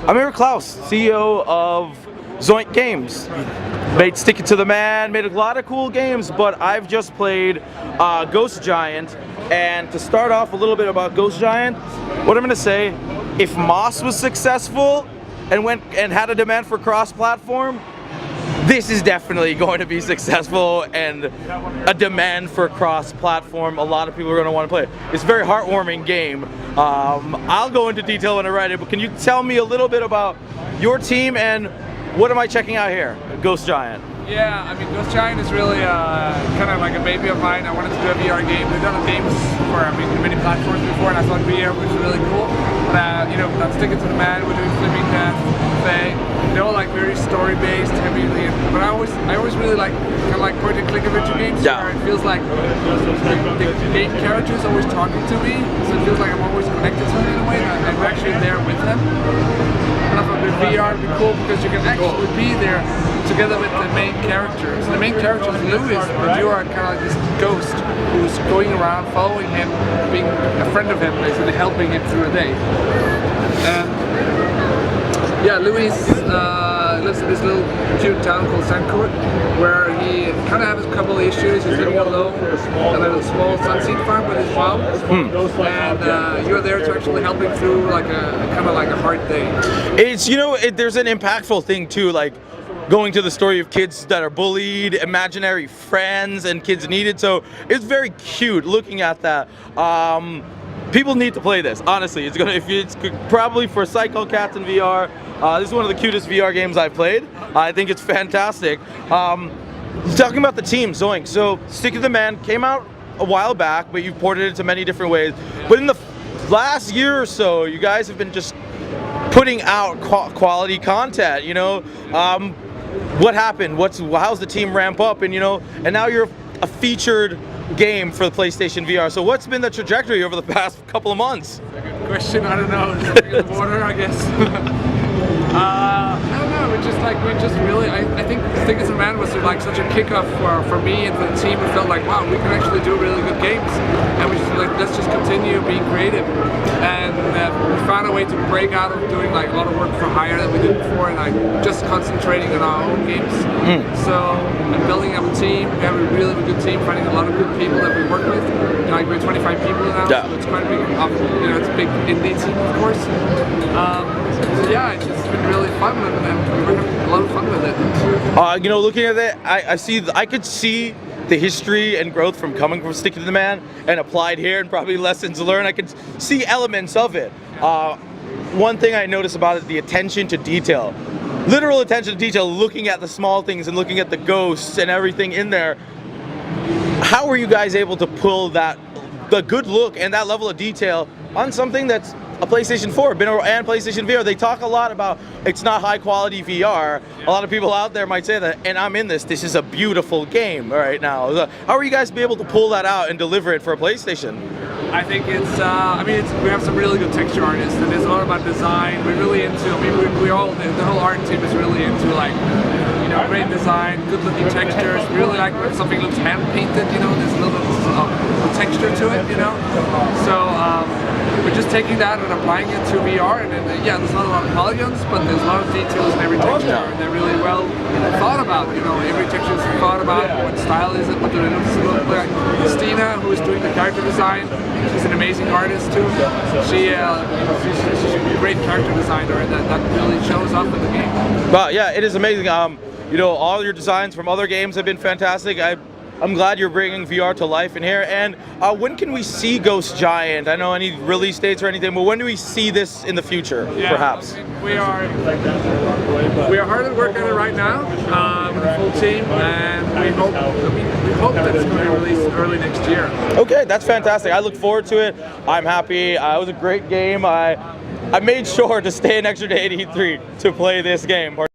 I'm Eric Klaus, CEO of Zoink Games. Made Stick It to the Man, made a lot of cool games, but I've just played Ghost Giant. And to start off a little bit about Ghost Giant, what I'm going to say, if Moss was successful and had a demand for cross-platform, this is definitely going to be successful and a demand for cross-platform. A lot of people are going to want to play it. It's a very heartwarming game. I'll go into detail when I write it, but can you tell me a little bit about your team and what am I checking out here, Ghost Giant? Yeah, I mean, Ghost Giant is really kind of like a baby of mine. I wanted to do a VR game. We've done games for many platforms before, and I thought VR was really cool. But you know, not Stick It to the Man, we're doing Flipping Death, Faye. They're all like very story-based, heavily. But I always really like kind of like point-and-click adventure games where it feels like the game character is always talking to me, so it feels like I'm always connected to him in a way. And I'm actually there with him. And I thought with VR would be cool because you can actually be there together with the main characters. The main character is Louis, but you are kind of like this ghost who's going around following him, being a friend of him, basically helping him through a day. And yeah, Louis lives in this little cute town called Sancourt, where he kind of has a couple of issues. He's living alone at a small sunseed farm with his mom, and you're there to actually help him through like a kind of like a hard day. It's, you know, there's an impactful thing too, like going to the story of kids that are bullied, imaginary friends, and kids needed. So it's very cute looking at that. People need to play this. Honestly, it's probably for Psycho Cats in VR. This is one of the cutest VR games I've played. I think it's fantastic. Talking about the team, Zoink. So Stick It to the Man came out a while back, but you've ported it to many different ways. But in the last year or so, you guys have been just putting out quality content. You know, what happened? How's the team ramp up? And you know, and now you're a featured game for the PlayStation VR. So what's been the trajectory over the past couple of months? Good question. I don't know. Something in the water, I guess. I don't know. We just really. I think Stick It to the Man was like such a kickoff for me and for the team. We felt like, wow, we can actually do really good games, and we just like, let's just continue being creative. And we found a way to break out of doing like a lot of work for hire that we did before, and like just concentrating on our own games. So and building up a team. We have a really good team, finding a lot of good people that we work with. You know, like we're 25 people now, so it's quite a big. You know, it's a big indie team, of course. So yeah, it's been really fun, and we're having a lot of fun with it. You know, looking at it, I could see the history and growth from coming from Stick It to the Man and applied here, and probably lessons learned. I could see elements of it. One thing I noticed about it, the attention to detail. Literal attention to detail, looking at the small things and looking at the ghosts and everything in there. How were you guys able to pull the good look and that level of detail on something that's a PlayStation 4 and PlayStation VR? They talk a lot about it's not high quality VR. A lot of people out there might say that, and I'm in this. This is a beautiful game right now. How are you guys be able to pull that out and deliver it for a PlayStation? I think it's. We have some really good texture artists, and it's all about design. We're really into. I mean, we all the whole art team is really into like, you know, great design, good looking textures. We really like when something looks hand painted. You know, there's a little bit of texture to it. You know, so. We're just taking that and applying it to VR, and yeah, there's not a lot of polygons, but there's a lot of details in every texture, and they're really well thought about. You know, every texture is thought about. What style is it? What do it look like? Christina, who is doing the character design, she's an amazing artist too. She's a great character designer, and that really shows up in the game. Well, yeah, it is amazing. You know, all your designs from other games have been fantastic. I'm glad you're bringing VR to life in here. And when can we see Ghost Giant? I know any release dates or anything, but when do we see this in the future, perhaps? I mean, we are hard at work on it right now with the full team, and we hope that it's going to be released early next year. Okay, that's fantastic. I look forward to it. I'm happy. It was a great game. I made sure to stay an extra day at E3 to play this game.